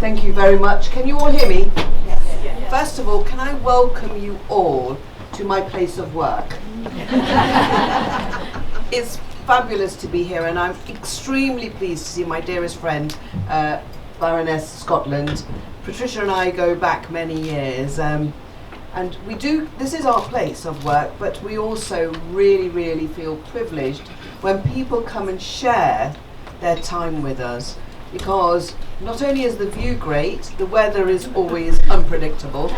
Thank you very much. Can you all hear me? Yes. First of all, can I welcome you all to my place of work? It's fabulous to be here, and I'm extremely pleased to see my dearest friend, Baroness Scotland. Patricia and I go back many years, and this is our place of work, but we also really feel privileged when people come and share their time with us, because not only is the view great, the weather is always unpredictable,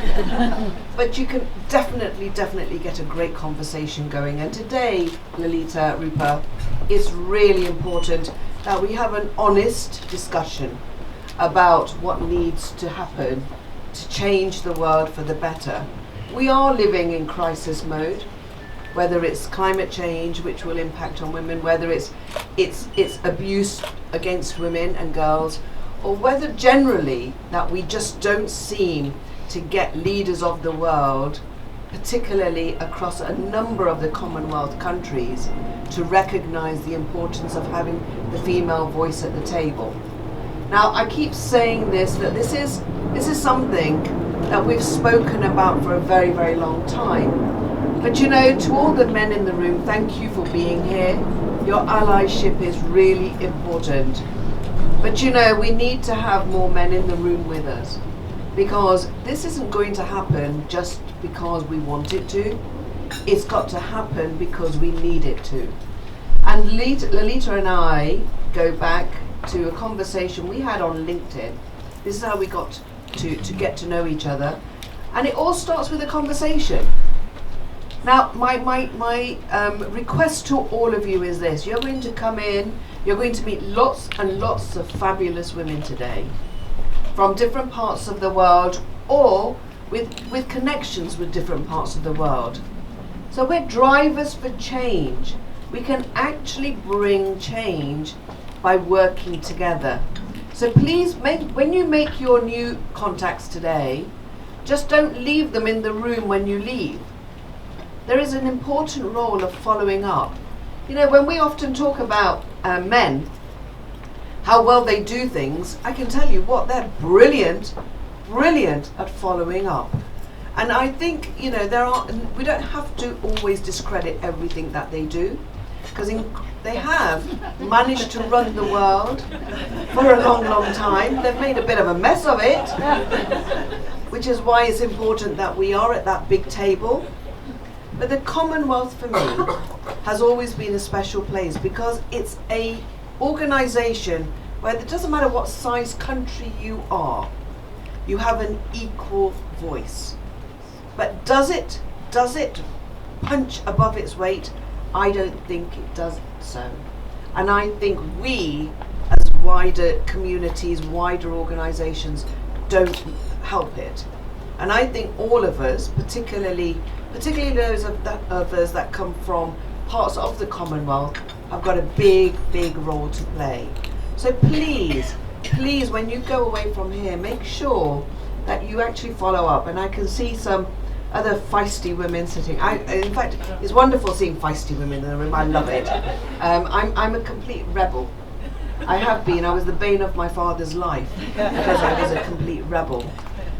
but you can definitely get a great conversation going. And today, Lolita, Rupa, it's really important that we have an honest discussion about what needs to happen to change the world for the better. We are living in crisis mode, whether it's climate change, which will impact on women, whether it's abuse against women and girls, or whether generally that we just don't seem to get leaders of the world, particularly across a number of the Commonwealth countries, to recognise the importance of having the female voice at the table. Now, I keep saying this, that this is something that we've spoken about for a very long time. But you know, to all the men in the room, thank you for being here. Your allyship is really important. But you know, we need to have more men in the room with us, because this isn't going to happen just because we want it to. It's got to happen because we need it to. And Lolita and I go back to a conversation we had on LinkedIn. This is how we got to get to know each other. And it all starts with a conversation. Now, my request to all of you is this. You're going to come in, you're going to meet lots and lots of fabulous women today from different parts of the world, or with connections with different parts of the world. So we're drivers for change. We can actually bring change by working together. So please, when you make your new contacts today, just don't leave them in the room when you leave. There is an important role of following up. You know, when we often talk about men, how well they do things, I can tell you what, they're brilliant at following up. And I think, you know, we don't have to always discredit everything that they do, because they have managed to run the world for a long time. They've made a bit of a mess of it, which is why it's important that we are at that big table. But the Commonwealth for me has always been a special place, because it's a organisation where it doesn't matter what size country you are, you have an equal voice. But does it punch above its weight? I don't think it does so. And I think we, as wider communities, wider organisations, don't help it. And I think all of us, particularly those of us that come from parts of the Commonwealth, have got a big role to play. So please, when you go away from here, make sure that you actually follow up. And I can see some other feisty women sitting. In fact, it's wonderful seeing feisty women in the room. I love it. I'm a complete rebel. I have been. I was the bane of my father's life because I was a complete rebel.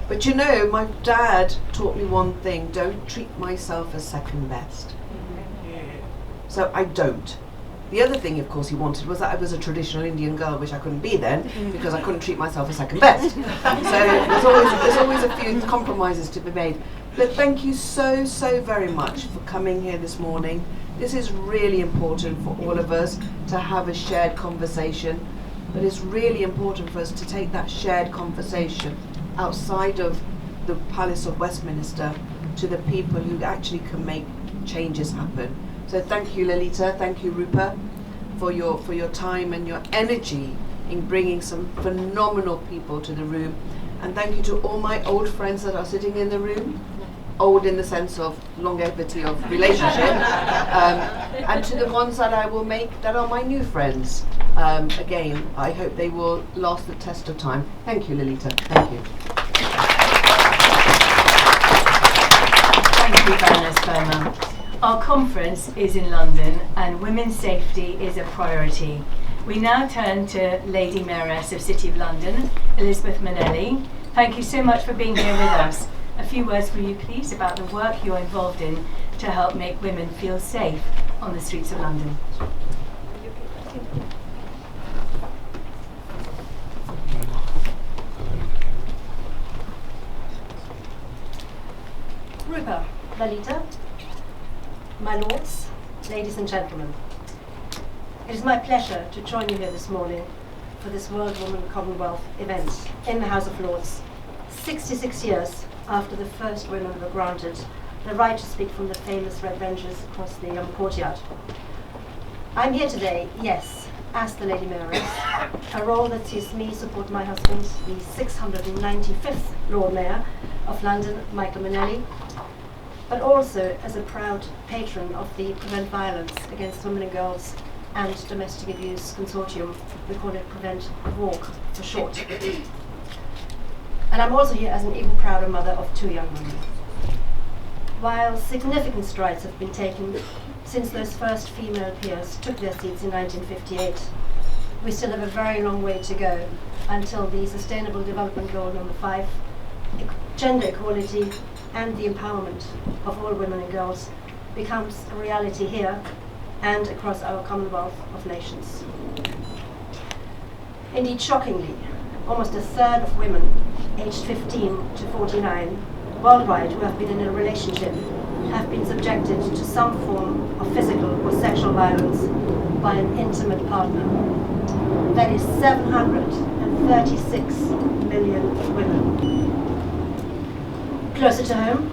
But you know, my dad taught me one thing: don't treat myself as second best. So I don't. The other thing, of course, he wanted was that I was a traditional Indian girl, which I couldn't be then, because I couldn't treat myself as second best. So there's always a few compromises to be made. But thank you so very much for coming here this morning. This is really important for all of us to have a shared conversation, but it's really important for us to take that shared conversation outside of the Palace of Westminster to the people who actually can make changes happen. So thank you, Lolita, thank you, Rupa, for your time and your energy in bringing some phenomenal people to the room. And thank you to all my old friends that are sitting in the room, old in the sense of longevity of relationship, and to the ones that I will make that are my new friends. Again, I hope they will last the test of time. Thank you, Lolita. Thank you. Thank you, Baroness Verma. Our conference is in London, and women's safety is a priority. We now turn to Lady Mayoress of City of London, Elisabeth Mainelli. Thank you so much for being here with us. A few words from you, please, about the work you're involved in to help make women feel safe on the streets of London. Rupa, Lalita, my lords, ladies and gentlemen. It is my pleasure to join you here this morning for this World Woman Commonwealth event in the House of Lords, 66 years after the first women were granted the right to speak from the famous red benches across the courtyard. I'm here today, yes, as the Lady Mayoress, a role that sees me support my husband, the 695th Lord Mayor of London, Michael Mainelli, but also as a proud patron of the Prevent Violence Against Women and Girls and Domestic Abuse Consortium. We call it Prevent WALK for short. And I'm also here as an even prouder mother of 2 young women. While significant strides have been taken since those first female peers took their seats in 1958, we still have a very long way to go until the Sustainable Development Goal number 5, gender equality and the empowerment of all women and girls, becomes a reality here and across our Commonwealth of Nations. Indeed, shockingly, almost a third of women aged 15 to 49 worldwide who have been in a relationship have been subjected to some form of physical or sexual violence by an intimate partner. That is 736 million women. Closer to home,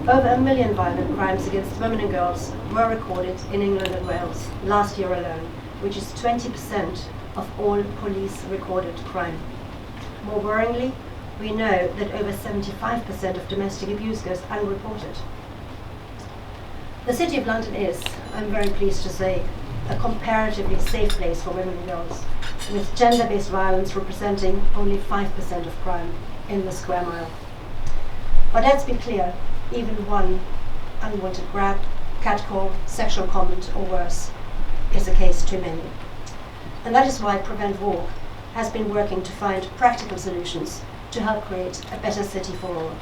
over 1 million violent crimes against women and girls were recorded in England and Wales last year alone, which is 20% of all police recorded crime. More worryingly, we know that over 75% of domestic abuse goes unreported. The City of London is, I'm very pleased to say, a comparatively safe place for women and girls, with gender-based violence representing only 5% of crime in the square mile. But let's be clear, even one unwanted grab, catcall, sexual comment or worse is a case too many. And that is why Prevent WALK has been working to find practical solutions to help create a better city for all,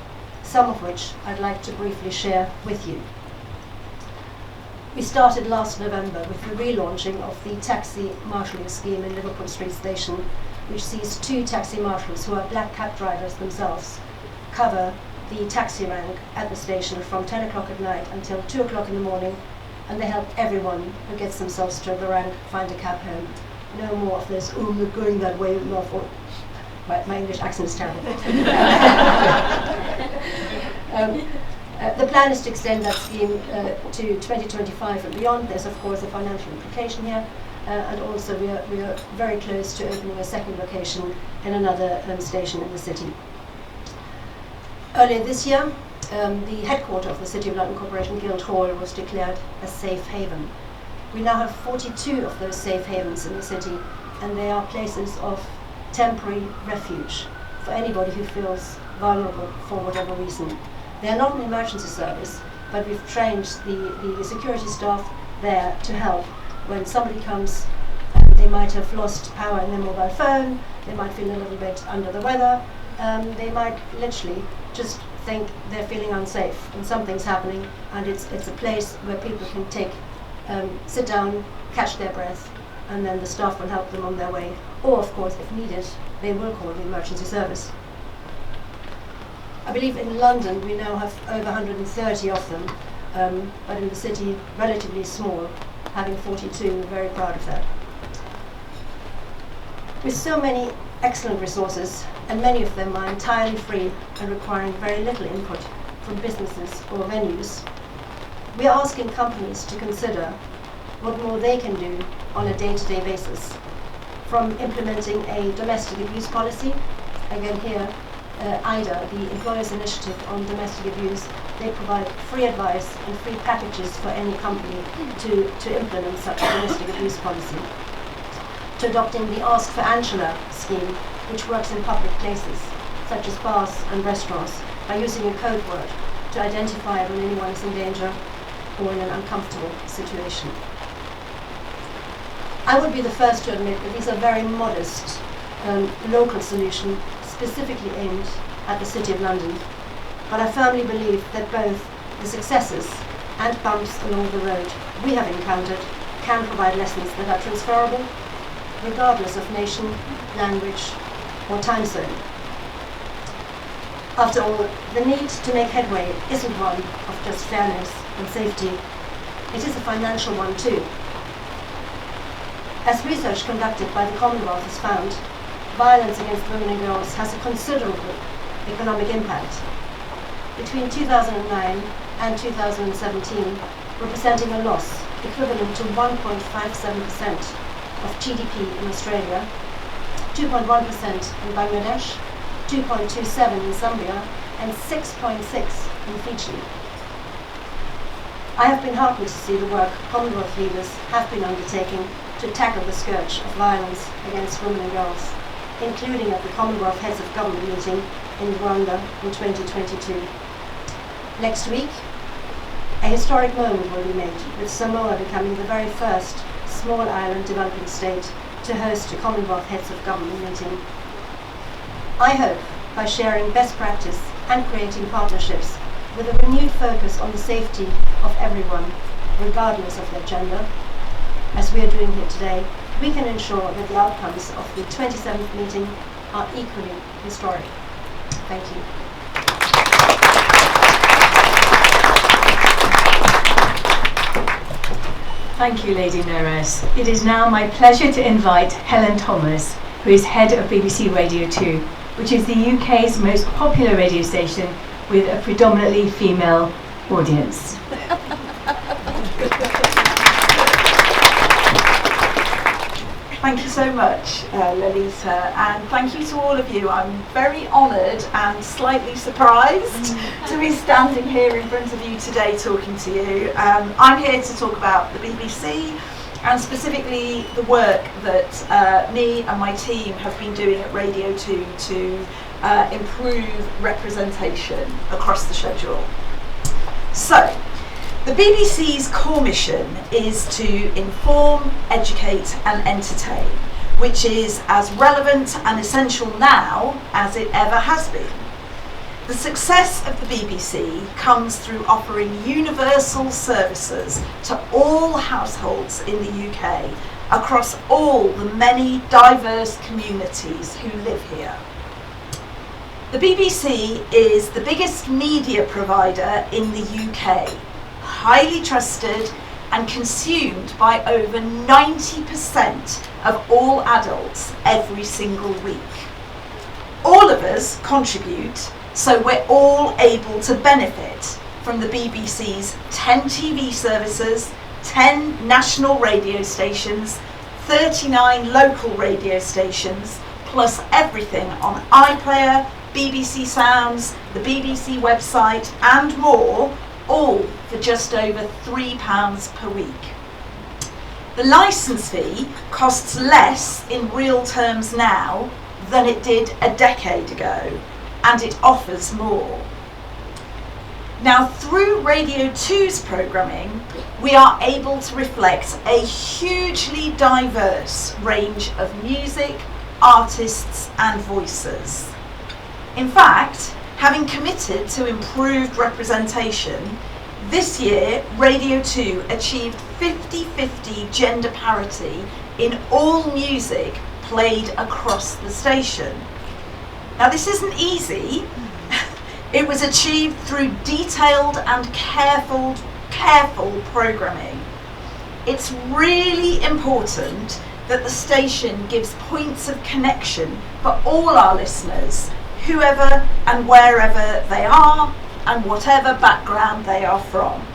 some of which I'd like to briefly share with you. We started last November with the relaunching of the taxi marshalling scheme in Liverpool Street Station, which sees 2 taxi marshals who are black cab drivers themselves cover the taxi rank at the station from 10 o'clock at night until 2 o'clock in the morning, and they help everyone who gets themselves to the rank find a cab home. No more of this, oh, you're going that way, love, or my English accent is terrible. The plan is to extend that scheme to 2025 and beyond. There's of course a financial implication here, and also we are very close to opening a second location in another station in the city. Earlier this year, the headquarters of the City of London Corporation, Guildhall, was declared a safe haven. We now have 42 of those safe havens in the city, and they are places of temporary refuge for anybody who feels vulnerable for whatever reason. They are not an emergency service, but we've trained the security staff there to help when somebody comes and they might have lost power in their mobile phone, they might feel a little bit under the weather, they might literally just think they're feeling unsafe and something's happening, and it's a place where people can take, sit down, catch their breath, and then the staff will help them on their way. Or of course, if needed, they will call the emergency service. I believe in London we now have over 130 of them, but in the city relatively small, having 42, we're very proud of that. With so many excellent resources, and many of them are entirely free and requiring very little input from businesses or venues, we are asking companies to consider what more they can do on a day-to-day basis, from implementing a domestic abuse policy. Again here, IDA, the Employers Initiative on Domestic Abuse, they provide free advice and free packages for any company to implement such a domestic abuse policy, to adopting the Ask for Angela scheme, which works in public places, such as bars and restaurants, by using a code word to identify when anyone is in danger or in an uncomfortable situation. I would be the first to admit that these are very modest local solutions specifically aimed at the City of London. But I firmly believe that both the successes and bumps along the road we have encountered can provide lessons that are transferable, regardless of nation, language, or time zone. After all, the need to make headway isn't one of just fairness and safety. It is a financial one too. As research conducted by the Commonwealth has found, violence against women and girls has a considerable economic impact. Between 2009 and 2017, representing a loss equivalent to 1.57% of GDP in Australia, 2.1% in Bangladesh, 2.27% in Zambia, and 6.6% in Fiji. I have been heartened to see the work Commonwealth leaders have been undertaking to tackle the scourge of violence against women and girls, including at the Commonwealth Heads of Government meeting in Rwanda in 2022. Next week, a historic moment will be made, with Samoa becoming the very first small island developing state to host a Commonwealth Heads of Government meeting. I hope, by sharing best practice and creating partnerships with a renewed focus on the safety of everyone, regardless of their gender, as we are doing here today, we can ensure that the outcomes of the 27th meeting are equally historic. Thank you. Thank you, Lady Mayoress. It is now my pleasure to invite Helen Thomas, who is head of BBC Radio 2, which is the UK's most popular radio station with a predominantly female audience. Thank you so much, Lolita, and thank you to all of you. I'm very honoured and slightly surprised to be standing here in front of you today talking to you. I'm here to talk about the BBC and specifically the work that me and my team have been doing at Radio 2 to improve representation across the schedule. So, the BBC's core mission is to inform, educate and entertain, which is as relevant and essential now as it ever has been. The success of the BBC comes through offering universal services to all households in the UK across all the many diverse communities who live here. The BBC is the biggest media provider in the UK, highly trusted and consumed by over 90% of all adults every single week. All of us contribute, so we're all able to benefit from the BBC's 10 TV services, 10 national radio stations, 39 local radio stations, plus everything on iPlayer, BBC Sounds, the BBC website and more, all for just over £3 per week. The licence fee costs less in real terms now than it did a decade ago, and it offers more. Now, through Radio 2's programming, we are able to reflect a hugely diverse range of music, artists and voices. In fact, having committed to improved representation, this year Radio 2 achieved 50-50 gender parity in all music played across the station. Now, this isn't easy. It was achieved through detailed and careful programming. It's really important that the station gives points of connection for all our listeners, whoever and wherever they are and whatever background they are from.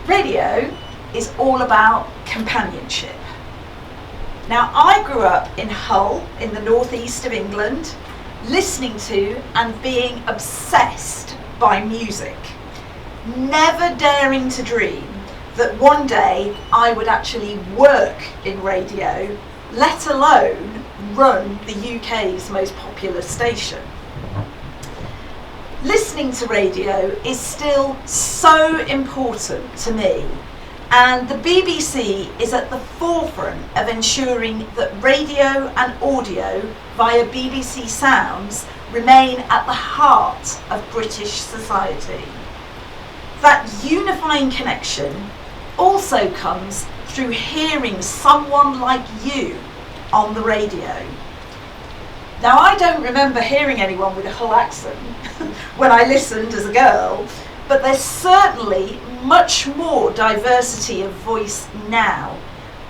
Radio is all about companionship. Now, I grew up in Hull in the northeast of England, listening to and being obsessed by music, never daring to dream that one day I would actually work in radio, let alone run the UK's most popular station. Listening to radio is still so important to me, And the BBC is at the forefront of ensuring that radio and audio via BBC Sounds remain at the heart of British society. That unifying connection also comes through hearing someone like you on the radio. Now, I don't remember hearing anyone with a Hull accent when I listened as a girl, but there's certainly much more diversity of voice now,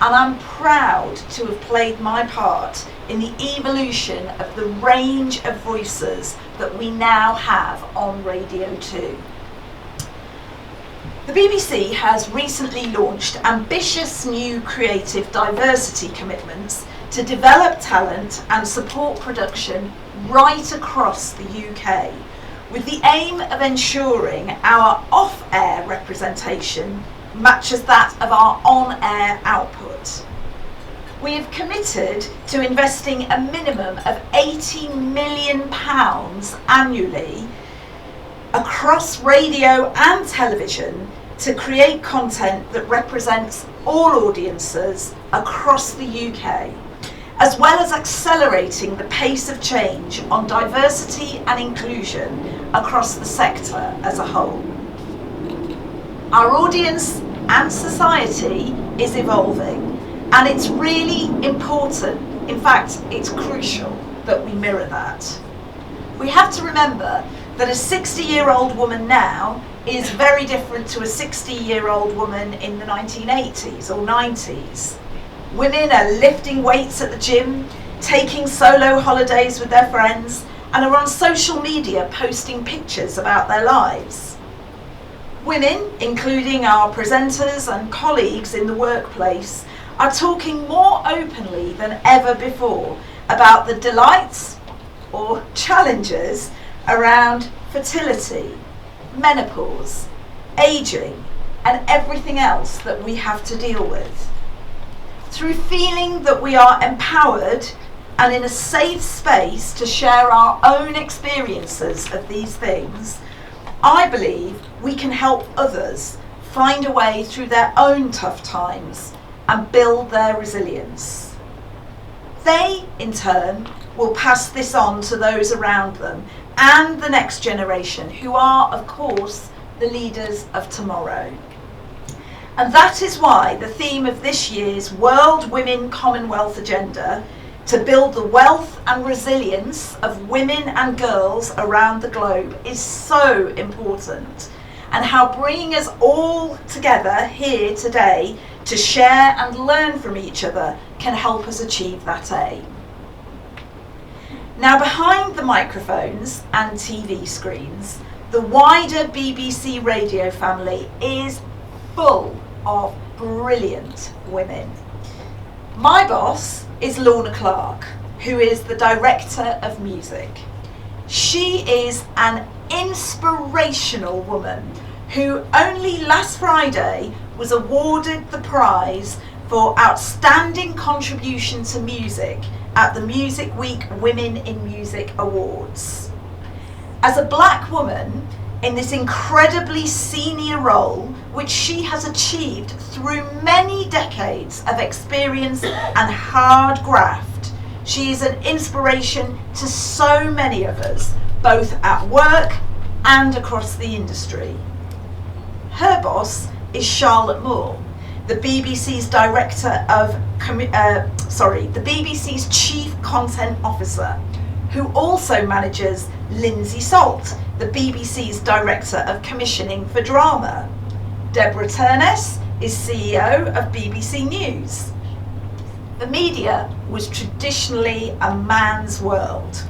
and I'm proud to have played my part in the evolution of the range of voices that we now have on Radio 2. The BBC has recently launched ambitious new creative diversity commitments to develop talent and support production right across the UK, with the aim of ensuring our off-air representation matches that of our on-air output. We have committed to investing a minimum of £80 million annually across radio and television to create content that represents all audiences across the UK, as well as accelerating the pace of change on diversity and inclusion across the sector as a whole. Our audience and society is evolving, and it's really important, in fact, it's crucial that we mirror that. We have to remember that a 60-year-old woman now is very different to a 60-year-old woman in the 1980s or 90s. Women are lifting weights at the gym, taking solo holidays with their friends, and are on social media posting pictures about their lives. Women, including our presenters and colleagues in the workplace, are talking more openly than ever before about the delights or challenges around fertility, menopause, ageing, and everything else that we have to deal with. Through feeling that we are empowered and in a safe space to share our own experiences of these things, I believe we can help others find a way through their own tough times and build their resilience. They, in turn, will pass this on to those around them and the next generation, who are, of course, the leaders of tomorrow. And that is why the theme of this year's World Woman Commonwealth Agenda, to build the wealth and resilience of women and girls around the globe, is so important, and how bringing us all together here today to share and learn from each other can help us achieve that aim. Now, behind the microphones and TV screens, the wider BBC radio family is full of brilliant women. My boss is Lorna Clark, who is the Director of Music. She is an inspirational woman who only last Friday was awarded the prize for Outstanding Contribution to Music at the Music Week Women in Music Awards. As a black woman in this incredibly senior role, which she has achieved through many decades of experience and hard graft, she is an inspiration to so many of us, both at work and across the industry. Her boss is Charlotte Moore, the BBC's the BBC's Chief Content Officer, who also manages Lindsay Salt, the BBC's Director of Commissioning for Drama. Deborah Turness is CEO of BBC News. The media was traditionally a man's world,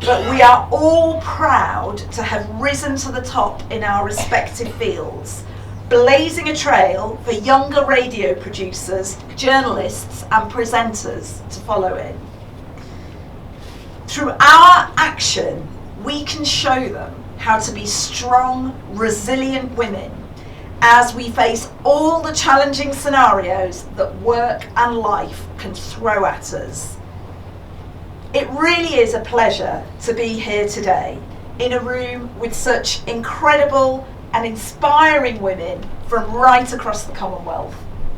but we are all proud to have risen to the top in our respective fields, blazing a trail for younger radio producers, journalists and presenters to follow in. Through our action, we can show them how to be strong, resilient women as we face all the challenging scenarios that work and life can throw at us. It really is a pleasure to be here today in a room with such incredible, and inspiring women from right across the Commonwealth.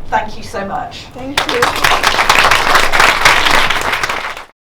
Thank you so much. Thank you.